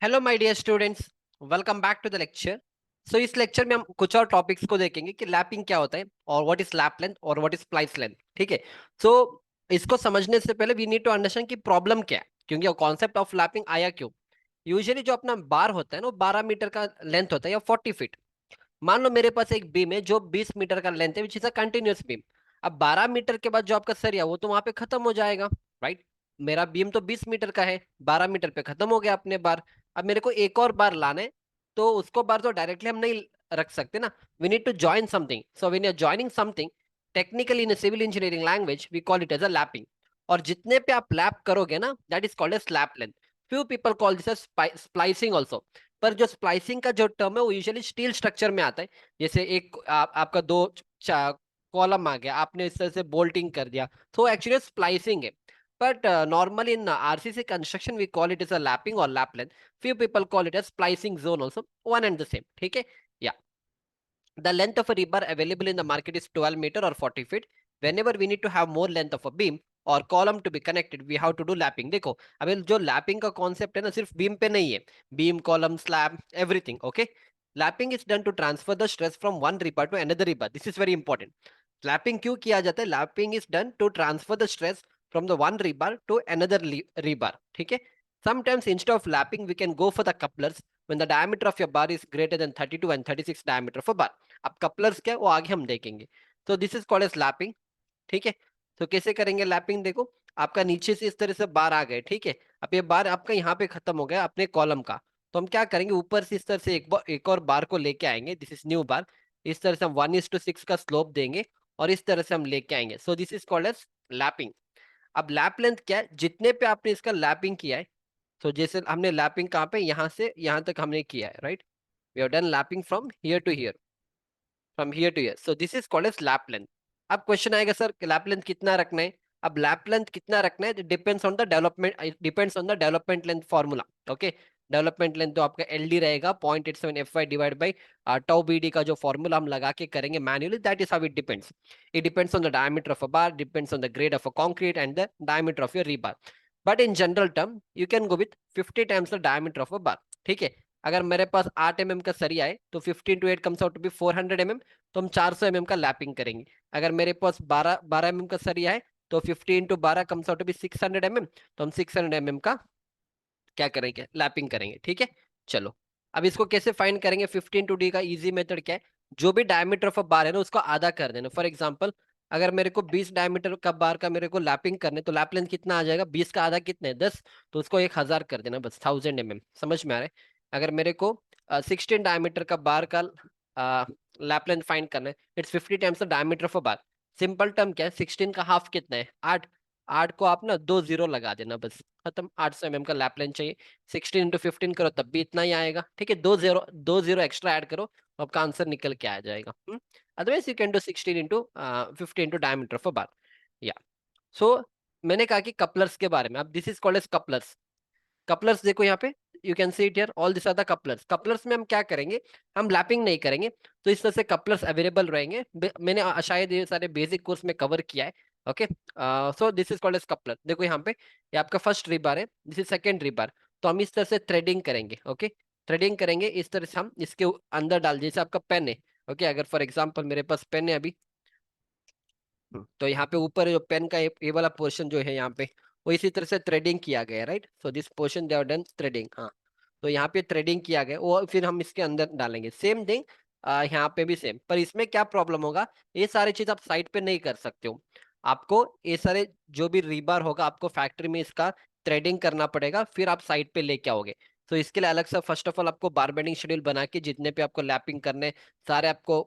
Hello my dear students, welcome back to the lecture. So इस lecture में हम कुछ और टॉपिक्स को देखेंगे कि लैपिंग क्या होता है और व्हाट इज लैप लेंथ और व्हाट इज स्प्लाइस लेंथ। ठीक है। सो इसको समझने से पहले वी नीड टू अंडरस्टैंड कि प्रॉब्लम क्या है, क्योंकि कॉन्सेप्ट ऑफ लैपिंग आया क्यों। यूजुअली जो अपना बार होता है ना, वो 12 मीटर का लेंथ होता है या 40 फीट। मान लो मेरे पास एक बीम है जो 20 मीटर का लेंथ है, which is a continuous beam. अब 12 मीटर के बाद जो आपका सरिया वो तो वहां पे खत्म हो जाएगा, राइट। मेरा बीम तो 20 मीटर का है, 12 मीटर पे खत्म हो गया अपने बार। अब मेरे को एक और बार लाना है, तो उसको बार तो डायरेक्टली हम नहीं रख सकते ना। We need to join something. So when you are joining something, technically in civil engineering language we call it as a lapping. और जितने पे आप लैप करोगे ना, that is called as slap length. Few people call this as splicing also. पर जो splicing का जो टर्म है वो यूजुअली स्टील स्ट्रक्चर में आता है। जैसे एक आपका दो कॉलम आ गया, आपने इस तरह से बोल्टिंग कर दिया, तो एक्चुअली स्प्लाइसिंग है। But normally in RCC construction we call it is a lapping और lap length. Few people call it as splicing zone also, one and the same. ठीक है। या the length of a rebar available in the market is 12 meter or 40 feet. Whenever we need to have more length of a beam और column to be connected, we have to do lapping. देखो, अभी जो lapping का concept है ना, सिर्फ beam पे नहीं है, beam column slab everything. Okay. Lapping is done to transfer the stress from one rebar to another rebar. This is very important. Lapping क्यों किया जाता है? Lapping is done to transfer the stress from the one rebar to another rebar. ठीक है। Sometimes instead of lapping we can go for the couplers when the diameter of your bar is greater than 32 and 36 diameter of a bar. अब couplers क्या है वो आगे हम देखेंगे। तो this is called as lapping. ठीक है। तो कैसे करेंगे लैपिंग? देखो, आपका नीचे से इस तरह से बार आ गए, ठीक है। अब ये बार आपका यहाँ पे खत्म हो गया अपने कॉलम का, तो हम क्या करेंगे, ऊपर से इस तरह से एक और बार को लेके आएंगे। दिस इज न्यू बार। इस तरह से हम 1:6 का स्लोप देंगे और इस तरह से हम लेके आएंगे। So this is called as lapping. अब लैप लेंथ क्या है? जितने पे आपने इसका लैपिंग किया है, तो जैसे हमने लैपिंग कहाँ पे, यहाँ से यहाँ तक हमने किया है, right. We have done lapping from here to here, from here to here. So this is called as lap length. अब क्वेश्चन आएगा, सर लैप लेंथ कितना रखना है? अब लैप लेंथ कितना रखना है depends on the development, depends on the development length formula. Okay. Development length तो आपका एल डी रहेगा 0.87 FY divide by tau B D का जो फॉर्मूला हम लगा के करेंगे manually, that is how it depends. It depends on the diameter of a bar, depends on the grade of a concrete and the diameter of your rebar. But in general term you can go with 50 times the diameter of a bar. ठीक है। अगर मेरे पास 8 mm का सरिया है तो 15 × 8 comes out to be 400 mm, तो हम 400 mm का लैपिंग करेंगे। अगर मेरे पास 12 mm का सरिया है तो 50 × 12 comes out to be 600 mm, तो हम 600 mm का क्या करेंगे, लैपिंग करेंगे। ठीक है। चलो, अब इसको कैसे फाइंड करेंगे? 15 × D का इजी मेथड क्या है? जो भी डायमीटर ऑफ अ बार है ना, उसको आधा कर देना। फॉर एग्जाम्पल, अगर मेरे को 20 डायमीटर का बार का मेरे को लैपिंग करने, तो लैप लेंथ कितना आ जाएगा? 20 का आधा कितना है? 10। तो उसको 1000 कर देना, बस 1000 mm। समझ में आ रहा है? अगर मेरे को 16 डायमीटर का बार का लैप लेंथ फाइंड करना है, it's 50 times the diameter of a bar. Simple term क्या है? 16 का हाफ कितना है? 8। 8 को आप ना 2 0 लगा देना, बस खत्म। 800 mm का लैप लेंथ चाहिए। 16 × 15 करो तब भी इतना ही आएगा। ठीक है। 2 0 एक्स्ट्रा ऐड करो, तो आपका आंसर निकल के आ जाएगा। Otherwise you can do 16 × 15 diameter of a bar. या सो मैंने कहा कि कपलर्स के बारे में। अब this is called as couplers. Couplers देखो यहाँ पे, you can see it here, all this are the couplers. Couplers में हम क्या करेंगे? हम लैपिंग नहीं करेंगे, तो इस तरह से कपलर्स अवेलेबल रहेंगे। मैंने शायद ये सारे बेसिक कोर्स में कवर किया है। Okay. So this is called as coupler. देखो यहाँ पे, ये आपका फर्स्ट रिबार है, दिस इज सेकेंड रिबार। तो हम इस तरह से थ्रेडिंग करेंगे। ओके। थ्रेडिंग करेंगे इस तरह से, हम इसके अंदर डाल, जैसे आपका पेन है। ओके। अगर फॉर एग्जाम्पल मेरे पास पेन है अभी, तो यहाँ पे ऊपर जो पेन का ये वाला पोर्शन जो है यहाँ पे, वो इसी तरह से थ्रेडिंग किया गया है, right. So this portion they are done threading. हाँ, तो यहाँ पे थ्रेडिंग किया गया, वो फिर हम इसके अंदर डालेंगे। सेम थिंग यहाँ पे भी सेम। पर इसमें क्या प्रॉब्लम होगा, ये सारी चीज आप साइड पे नहीं कर सकते हो। आपको ये सारे जो भी रीबार होगा, आपको फैक्ट्री में इसका थ्रेडिंग करना पड़ेगा, फिर आप साइड पे लेके आओगे। तो इसके लिए अलग से फर्स्ट ऑफ ऑल आपको बार बेंडिंग शेड्यूल बना के, जितने पे आपको लैपिंग करने, सारे आपको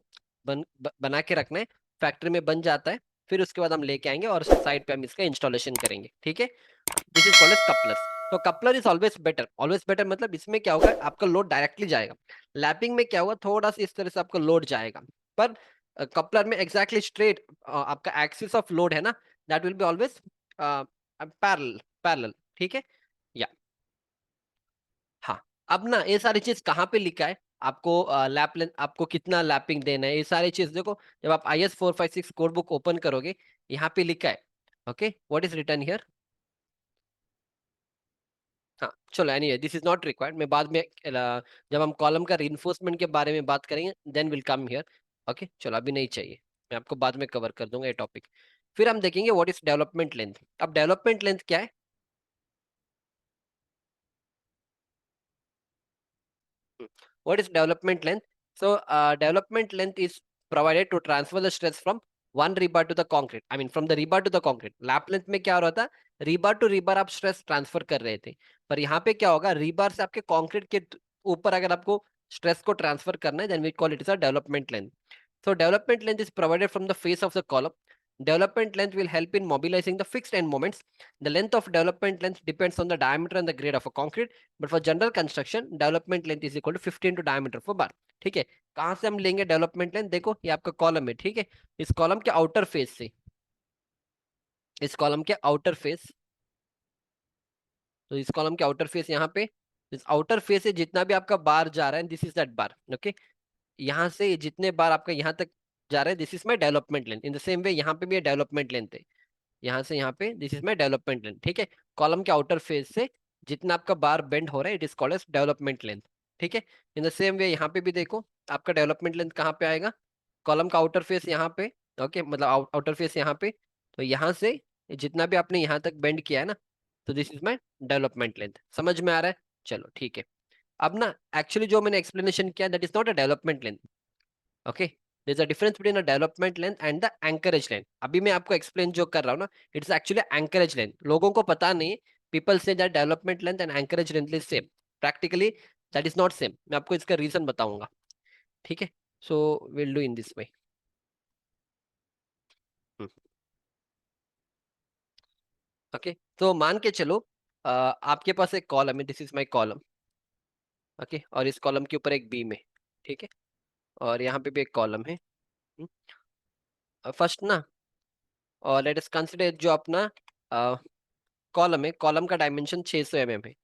बना के रखना है। फैक्ट्री में बन जाता है, फिर उसके बाद हम लेके आएंगे और साइड पे हम इसका इंस्टॉलेशन करेंगे। ठीक है। This is called as couplers. तो कपलर इज ऑलवेज बेटर मतलब इसमें क्या होगा, आपका लोड डायरेक्टली जाएगा। लैपिंग में क्या होगा, थोड़ा सा इस तरह से आपका लोड जाएगा। पर कपलर में एग्जैक्टली स्ट्रेट आपका एक्सिस ऑफ लोड है ना, that will be always parallel parallel. ठीक है। या हाँ, अब ना ये सारी चीज कहाँ पे लिखा है, आपको लैप लेंथ, आपको कितना लैपिंग देना है, ये सारी चीज देखो। जब आप IS 456 कोड बुक ओपन करोगे, यहाँ पे लिखा है। Okay, what is return here? हाँ चलो, anyway this is not required, मैं बाद में जब हम कॉलम का रीइंफोर्समेंट के बारे में बात करेंगे then will come here. Okay चलो, अभी नहीं चाहिए, मैं आपको बाद में कवर कर दूंगा ये टॉपिक। फिर हम देखेंगे व्हाट इज डेवलपमेंट लेंथ। अब डेवलपमेंट लेंथ क्या है? What is development length? So, development length is provided to transfer the stress from one rebar to the concrete. I mean, from the rebar to the concrete. Lap length में क्या हो रहा था? rebar to rebar आप stress transfer कर रहे थे, पर यहाँ पे क्या होगा, rebar से आपके concrete के ऊपर अगर आपको stress को transfer करना है, then we call it as a development length. So, development length is provided from the face of the column. Development length will help in mobilizing the fixed end moments. The length of development length depends on the diameter and the grade of a concrete. But for general construction development length is equal to 15 to diameter for bar. ठीक है, कहां से हम लेंगे development length? देखो ये आपका column है, ठीक है, इस कॉलम के आउटर फेस से, इस कॉलम के आउटर फेस, तो इस कॉलम के आउटर फेस यहाँ पे, इस आउटर फेस से जितना भी आपका बार जा रहा है, this is that bar. Okay, यहाँ से जितने बार आपका यहाँ तक जा रहा है, this is my development length. In the same way यहाँ पे भी डेवलपमेंट लेंथ है, यहाँ से यहाँ पे, this is my development length. ठीक है, कॉलम के आउटर फेस से जितना आपका बार बेंड हो रहा है, it is called as development length. ठीक है, इन द सेम वे यहाँ पे भी देखो, आपका डेवलपमेंट लेंथ कहाँ पे आएगा? कॉलम का आउटर फेस यहाँ पे। ओके, मतलब आउटर फेस यहाँ पे, तो यहाँ से जितना भी आपने यहाँ तक बेंड किया है ना, तो this is my development length. समझ में आ रहा है? चलो ठीक है। अब ना, एक्चुअली जो मैंने एक्सप्लेनेशन किया, that is not a development length. Okay, there is a difference between a development length and the anchorage length. अभी मैं आपको एक्सप्लेन जो कर रहा हूँ ना, इट्स एक्चुअली एंकरेज लेंथ। लोगों को पता नहीं, पीपल से that development length and anchorage length is same. Practically that is not same, मैं आपको इसका रीजन बताऊंगा। ठीक है, so will do in this way. Okay, तो मान के चलो आपके पास एक कॉलम है, this is my column. Okay, और इस कॉलम के ऊपर एक बीम है, ठीक है, और यहाँ पे भी एक कॉलम है। फर्स्ट ना, और लेट अस कंसीडर जो अपना कॉलम है, कॉलम का डायमेंशन 600 mm है,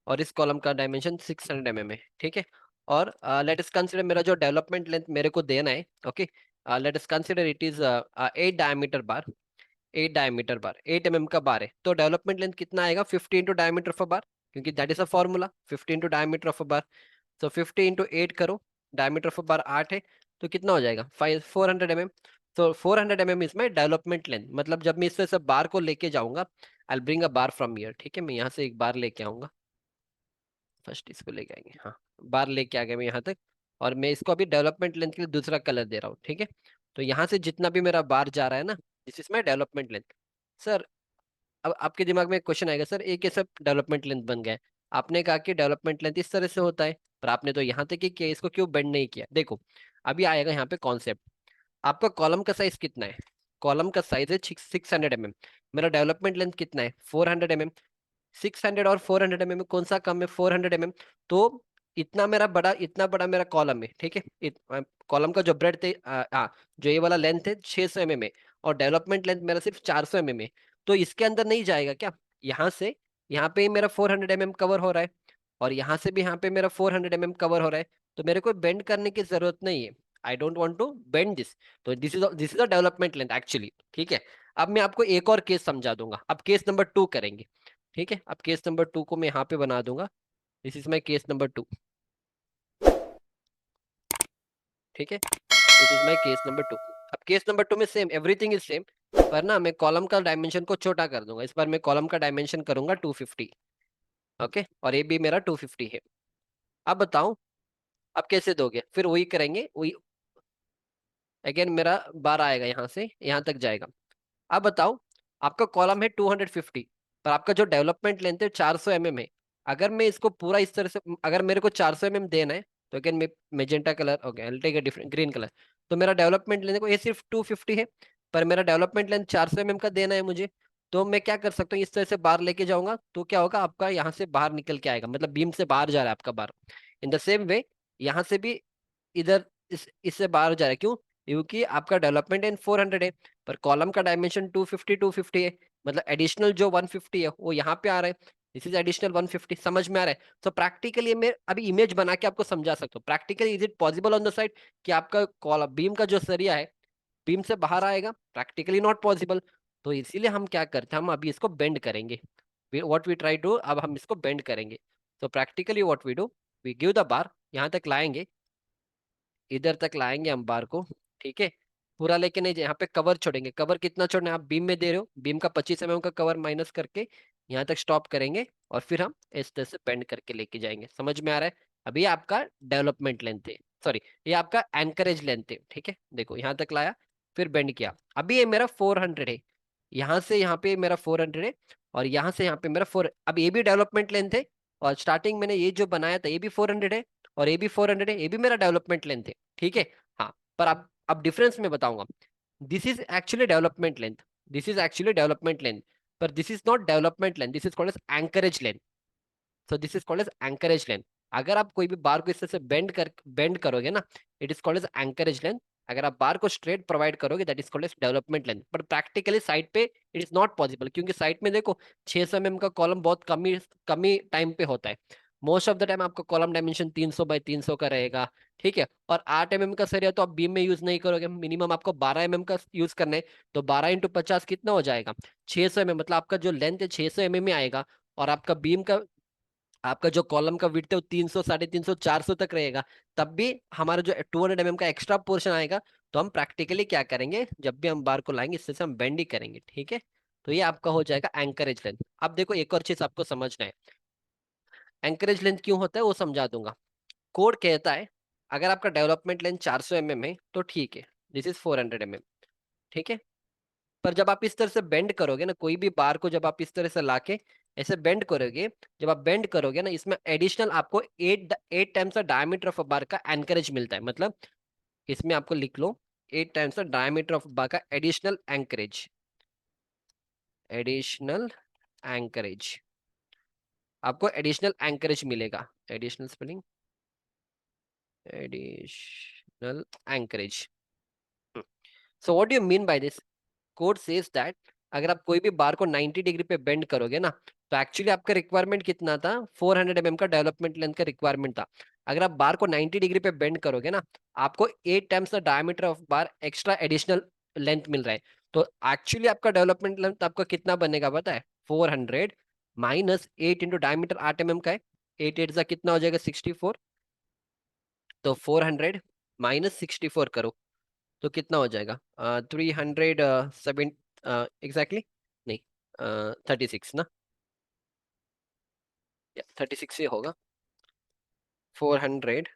और इस कॉलम का डायमेंशन 600 mm है। ठीक है, और लेट अस कंसीडर मेरा जो डेवलपमेंट लेंथ मेरे को देना है। Okay, let us consider it is 8 diameter bar, 8 diameter bar, 8 mm का बार है, तो डेवलपमेंट लेंथ कितना आएगा? 50 into diameter of a bar, क्योंकि that is a formula, 50 into diameter of a bar. तो 50 इंटू 8 करो, डायमीटर ऑफ अ बार 8 है, तो कितना हो जाएगा? 400 mm। तो 400 mm is my development length. मतलब जब मैं इससे सब बार को लेके जाऊंगा, I bring a bar from here. ठीक है, मैं यहाँ से एक बार लेके आऊंगा, फर्स्ट इसको लेके आएंगे, हाँ, बार लेके आ गए मैं यहाँ तक, और मैं इसको अभी डेवलपमेंट लेंथ के लिए दूसरा कलर दे रहा हूँ। ठीक है, तो यहाँ से जितना भी मेरा बार जा रहा है ना, this is my development length. Sir, अब आपके दिमाग में एक क्वेश्चन आएगा, सर एक कैसे डेवलपमेंट लेंथ बन गया है? आपने कहा कि डेवलपमेंट लेंथ इस तरह से होता है, पर आपने तो यहाँ तक ही किया, इसको क्यों बेंड नहीं किया? देखो, अभी आएगा यहाँ पे कॉन्सेप्ट। आपका कॉलम का साइज कितना है? कॉलम का साइज है 600 mm। मेरा डेवलपमेंट लेंथ कितना है? 400 mm। 600 और 400 mm में कौन सा कम है? 400 mm। तो इतना बड़ा मेरा कॉलम है, ठीक है, कॉलम का जो ब्रेड थे, जो ये वाला लेंथ है 600 mm है, और डेवलपमेंट लेंथ मेरा सिर्फ 400 mm है, तो इसके अंदर नहीं जाएगा क्या? यहाँ से यहाँ पे मेरा 400 mm कवर हो रहा है, और यहाँ से भी यहाँ पे मेरा 400 mm कवर हो रहा है, तो मेरे को बेंड करने की जरूरत नहीं है। I don't want to bend this. तो this is a development length actually. ठीक है, अब मैं आपको एक और केस समझा दूंगा, अब केस नंबर 2 करेंगे। ठीक है, अब केस नंबर 2 को मैं यहाँ पे बना दूंगा, this is my case number 2। ठीक है, this is my case number 2। अब केस नंबर 2 में सेम, एवरीथिंग इज सेम, पर ना मैं कॉलम का डायमेंशन को छोटा कर दूंगा। इस बार मैं कॉलम का डायमेंशन करूंगा 250। ओके, और ये भी मेरा 250 है। अब बताओ, अब कैसे दोगे? फिर वही करेंगे, वही अगेन मेरा बार आएगा यहाँ से यहाँ तक जाएगा। अब बताओ, आपका कॉलम है 250, पर आपका जो डेवलपमेंट लेंथ है 400 mm है। अगर मैं इसको पूरा इस तरह से, अगर मेरे को 400 mm देना है, तो अगेन मैं magenta colour, okay, I will take a different green colour. तो मेरा डेवलपमेंट लेंथ को, ये सिर्फ 250 है, पर मेरा डेवलपमेंट लेंथ 400 mm का देना है मुझे। तो मैं क्या कर सकता हूँ, इस तरह से बाहर लेके जाऊंगा, तो क्या होगा, आपका यहाँ से बाहर निकल के आएगा, मतलब बीम से बाहर जा रहा है आपका बार। इन द सेम वे यहाँ से भी इधर इससे बाहर जा रहा है, क्यों? क्योंकि आपका डेवलपमेंट इन 400 है, पर कॉलम का डायमेंशन 250 है, मतलब एडिशनल जो 150 है वो यहाँ पे आ रहा है। This is additional 150। समझ में आ रहा है? तो प्रैक्टिकली मैं अभी इमेज बना के आपको समझा सकता हूँ, practically is it possible on the side कि आपका कॉलम बीम का जो सरिया है बीम से बाहर आएगा? Practically not possible. तो इसीलिए हम क्या करते हैं, हम अभी इसको बेंड करेंगे। व्हाट वी ट्राई टू, अब हम इसको बेंड करेंगे। तो practically what we do, we give the bar, यहाँ तक लाएंगे, इधर तक लाएंगे हम बार को, ठीक है। पूरा लेके नहीं, यहाँ पे कवर छोड़ेंगे। कवर कितना छोड़ना है, आप बीम में दे रहे हो, बीम का 25 mm का कवर माइनस करके यहाँ तक स्टॉप करेंगे, और फिर हम इस तरह से बेंड करके लेके जाएंगे। समझ में आ रहा है? अभी ये आपका डेवलपमेंट लेंथ है, सॉरी ये आपका एंकरेज लेंथ है, ठीक है। देखो यहाँ तक लाया, फिर बेंड किया। अभी ये मेरा 400 है, यहाँ से यहाँ पे मेरा 400 है, और यहाँ से यहाँ पे मेरा 4, अब ये भी डेवलपमेंट लेंथ है, और स्टार्टिंग मैंने ये जो बनाया था ये भी 400 है, और ये भी 400 है, ये भी मेरा डेवलपमेंट लेंथ है, ठीक है। हाँ, पर अब डिफरेंस मैं बताऊंगा। This is actually development length, this is actually development length, पर this is not development length, this is called as anchorage length. So this is called as anchorage length. अगर आप कोई भी बार को इस तरह से बेंड करोगे ना, it is called as anchorage length. अगर आप बार को स्ट्रेट प्रोवाइड करोगे, that is called as development length. But practically site पे इट इज नॉट पॉसिबल, क्योंकि साइट में देखो 600 mm का कॉलम बहुत कम ही टाइम पे होता है। मोस्ट ऑफ द टाइम आपका कॉलम डायमेंशन 300 बाई 300 का रहेगा, ठीक है। और 8 mm का सरिया तो आप बीम में यूज नहीं करोगे, मिनिमम आपको 12 mm का यूज करना है। तो 12 × 50 कितना हो जाएगा, 600 mm, मतलब आपका जो लेंथ है 600 mm में आएगा। और आपका बीम का, आपका जो कॉलम का विड्थ है वो 300, 350, 400 तक रहेगा। तब भी हमारा जो 200 mm का एक्स्ट्रा पोर्शन आएगा। तो हम प्रैक्टिकली क्या करेंगे, जब भी हम बार को लाएंगे इससे से हम बेंड ही करेंगे, ठीक है। तो ये आपका हो जाएगा एंकरेज लेंथ। अब देखो एक और चीज आपको समझना है, एंकरेज लेंथ क्यों होता है वो समझा दूंगा। कोड कहता है अगर आपका डेवलपमेंट लेंथ 400 mm है तो ठीक है, दिस इज 400 mm, ठीक है। पर जब आप इस तरह से बेंड करोगे ना, कोई भी बार को जब आप इस तरह से लाके ऐसे बेंड करोगे, जब आप बेंड करोगे ना, इसमें एडिशनल आपको 8 times the diameter of a bar का एंकरेज मिलता है। मतलब इसमें आपको लिख लो 8 times the diameter of bar का एडिशनल एंकरेज, एडिशनल एंकरेज, आपको एडिशनल एंकरेज मिलेगा। Additional spelling, additional anchorage. So what do you mean by this? Code says that अगर आप कोई भी बार को 90 डिग्री पे बेंड करोगे ना, तो एक्चुअली आपका रिक्वायरमेंट कितना था, 400 mm का डेवलपमेंट लेंथ का रिक्वायरमेंट था। अगर आप बार को 90 डिग्री पे बेंड करोगे ना, आपको 8 times the diameter of bar extra additional length मिल रहा है। तो एक्चुअली आपका डेवलपमेंट लेंथ आपका कितना बनेगा पता है, 400 माइनस 8 इंटू डायमीटर 8 mm का है, 8 8 का कितना हो जाएगा 64। तो 400 - 64 करो तो कितना हो जाएगा, 307 एग्जैक्टली, नहीं 36 ना, 36 ही होगा। 400,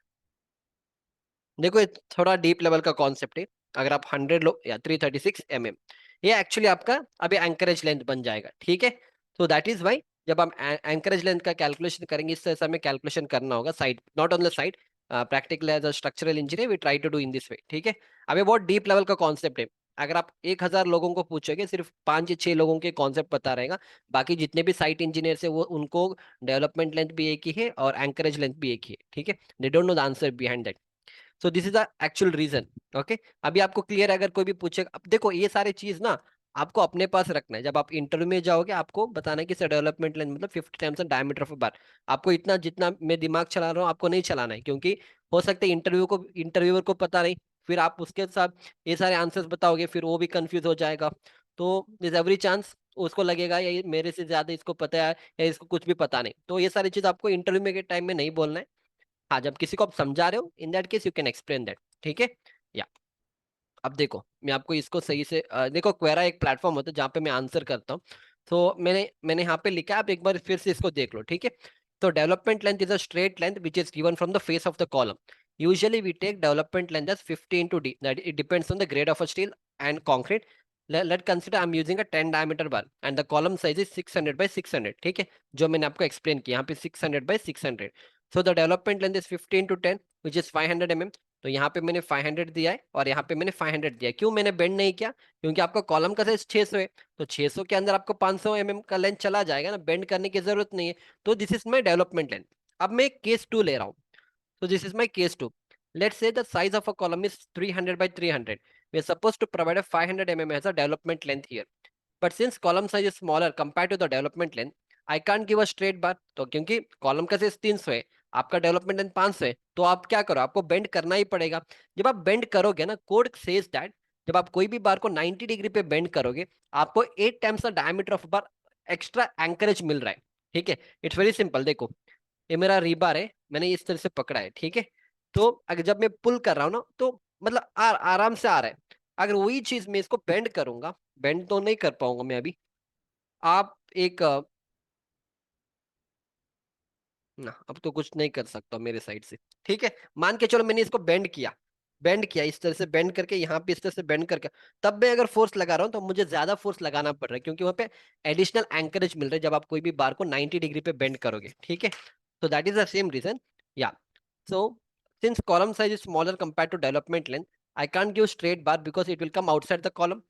देखो ये थोड़ा डीप लेवल का कॉन्सेप्ट है। अगर आप 100 लो या 336 mm, ये एक्चुअली आपका अभी एंकरेज लेंथ बन जाएगा, ठीक है। तो दैट इज वाई जब हम एंकरेज लेंथ का कैलकुलेशन करेंगे, इस तरह से हमें कैलकुलेशन करना होगा side, not on the side. Practical as a structural engineer we try to do in this way, ठीक है। अब ये बहुत डीप लेवल का कॉन्सेप्ट है। अगर आप 1000 लोगों को पूछोगे, सिर्फ 5 या 6 लोगों के कॉन्सेप्ट पता रहेगा। बाकी जितने भी साइट इंजीनियर है वो उनको डेवलपमेंट लेंथ भी एक ही है और एंकरेज लेंथ भी एक ही है, ठीक है। They don't know the answer behind that. So this is the actual reason, okay. अभी आपको क्लियर है? अगर कोई भी पूछेगा, अब देखो ये सारे चीज ना आपको अपने पास रखना है। जब आप इंटरव्यू में जाओगे आपको बताना है कि सर डेवलपमेंट लेंथ मतलब 50 times the diameter of a bar. आपको इतना जितना मैं दिमाग चला रहा हूँ आपको नहीं चलाना है, क्योंकि हो सकता है इंटरव्यूअर को पता नहीं, फिर आप उसके साथ ये सारे आंसर्स बताओगे, फिर वो भी कंफ्यूज हो जाएगा। तो दिस एवरी चांस उसको लगेगा या ये मेरे से ज्यादा इसको पता है या इसको कुछ भी पता नहीं। तो ये सारी चीज आपको इंटरव्यू में के टाइम में नहीं बोलना है। हाँ, जब किसी को आप समझा रहे हो in that case you can explain that, ठीक है। या अब देखो मैं आपको इसको सही से देखो क्वेरा एक प्लेटफॉर्म होता है जहाँ पे मैं आंसर करता हूँ। तो मैंने यहाँ पे लिखा है, आप एक बार फिर से इसको देख लो, ठीक है। तो development length is a straight length which is given from the face of the column. Usually we take development length as 50 into d, that it depends on the grade of a steel and concrete. Let consider I'm using a 10 diameter bar and the column size is 600 by 600, ठीक है। जो मैंने आपको explain किया यहाँ पे 600 by 600। so the development length is 50 into 10 which is 500 mm। तो यहाँ पे मैंने 500 दिया है और यहाँ पे मैंने 500 दिया है। क्यों मैंने बेंड नहीं किया, क्योंकि आपका कॉलम का साइज 600 है। तो 600 के अंदर आपको 500 mm का लेंथ चला जाएगा ना, बेंड करने की जरूरत नहीं है। तो this is my development length. अब मैं केस 2 ले रहा हूँ। So this is my case 2. Let's say the size of a column is 300 by 300. We are supposed to provide a 500 mm as a development length here. But since column size is smaller compared to the development length, I can't give a straight bar. तो क्योंकि column का size 300 है, आपका development length 500 है, तो आप क्या करो, आपको बेंड करना ही पड़ेगा। जब आप बेंड करोगे ना, कोड सेज दैट जब आप कोई भी बार को 90 डिग्री पे बेंड करोगे, आपको 8 times the diameter of bar extra anchorage मिल रहा है। ठीक है, इट्स वेरी सिंपल। देखो ये मेरा रीबार है, मैंने इस तरह से पकड़ा है, ठीक है। तो अगर जब मैं पुल कर रहा हूँ ना तो मतलब आराम से आ रहा है। अगर वही चीज मैं इसको बेंड करूंगा, बेंड तो नहीं कर पाऊंगा मैं अभी। आप एक ना, अब तो कुछ नहीं कर सकता मेरे साइड से। ठीक है, मान के चलो मैंने इसको बेंड किया, बेंड किया इस तरह से, बेंड करके यहाँ पे इस तरह से बेंड करके, तब मैं अगर फोर्स लगा रहा हूँ तो मुझे ज्यादा फोर्स लगाना पड़ रहा है, क्योंकि वहां पे एडिशनल एंकरेज मिल रहा है जब आप कोई भी बार को 90 डिग्री पे बेंड करोगे। ठीक है, so that is the same reason. Yeah. So since column size is smaller compared to development length, I can't give straight bar because it will come outside the column.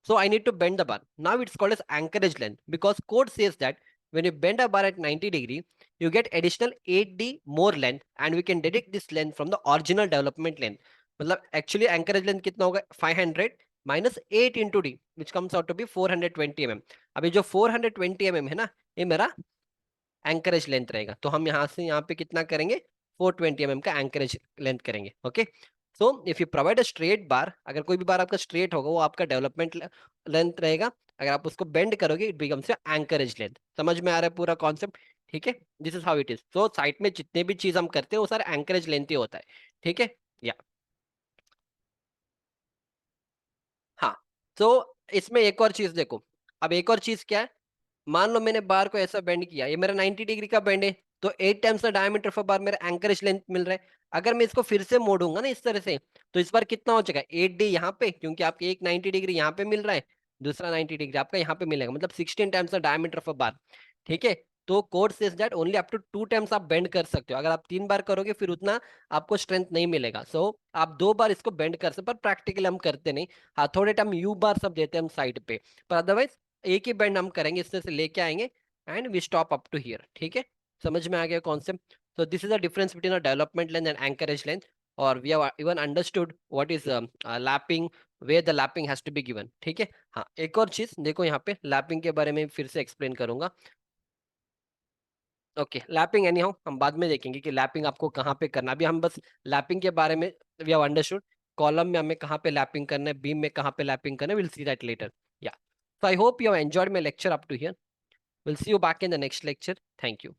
So I need to bend the bar. Now it's called as anchorage length because code says that when you bend a bar at 90 degree, you get additional 8d more length and we can deduct this length from the original development length. मतलब actually anchorage length कितना होगा, 500 minus 8 into d which comes out to be 420 mm. अभी जो 420 mm है ना, ये मेरा encourage length रहेगा। तो हम यहाँ से यहाँ पे कितना करेंगे, 420 mm का एंकरेज लेंथ करेंगे। Okay, so if you provide a straight बार, अगर कोई भी बार आपका स्ट्रेट होगा वो आपका डेवलपमेंट लेंथ रहेगा। अगर आप उसको बेंड करोगे इट बिकम्स एंकरेज लेंथ। समझ में आ रहा है पूरा कॉन्सेप्ट? ठीक है, this is how it is. तो साइट में जितने भी चीज हम करते हैं वो सारा एंकरेज लेंथ ही होता है। ठीक है, या हाँ। तो इसमें एक और चीज देखो, अब एक और चीज क्या है, मान लो मैंने बार को ऐसा बेंड किया, ये मेरा 90 डिग्री का बेंड है, तो 8 टाइम्स द डायमीटर ऑफ बार मेरा एंकरेज लेंथ मिल रहा है। अगर मैं इसको फिर से मोड़ूंगा ना इस तरह से, तो इस बार कितना हो जाएगा, 8d यहाँ पे, क्योंकि आपके एक 90 डिग्री यहाँ पे मिल रहा है, दूसरा 90 डिग्री आपका यहाँ पे मिलेगा, मतलब 16 times the diameter of bar. ठीक है, तो code says that only up to 2 times आप बेंड कर सकते हो। अगर आप 3 बार करोगे फिर उतना आपको स्ट्रेंथ नहीं मिलेगा। सो आप 2 बार इसको बेंड कर सकते, पर प्रैक्टिकली हम करते नहीं। हाँ, थोड़े टाइम यू बार सब देते हैं हम साइड पे, पर अदरवाइज एक ही बेंड हम करेंगे, इस तरह से लेके आएंगे and we stop up to here. ठीक है, समझ में आ गया concept? So this is the difference between a development length and anchorage length. और we have even understood what is lapping, where the lapping has to be given. ठीक है, हाँ एक और चीज देखो, यहाँ पे लैपिंग के बारे में फिर से एक्सप्लेन करूंगा। ओके, लैपिंग एनी हाउ हम बाद में देखेंगे कि लैपिंग आपको कहाँ पे करना। अभी हम बस लैपिंग के बारे में वी हैव अंडरस्टूड, कॉलम में हमें कहाँ पे लैपिंग करना है, बीम में कहाँ पे लैपिंग करना है, विल सी दैट लेटर। या, so I hope you have enjoyed my lecture up to here. We'll see you back in the next lecture. Thank you.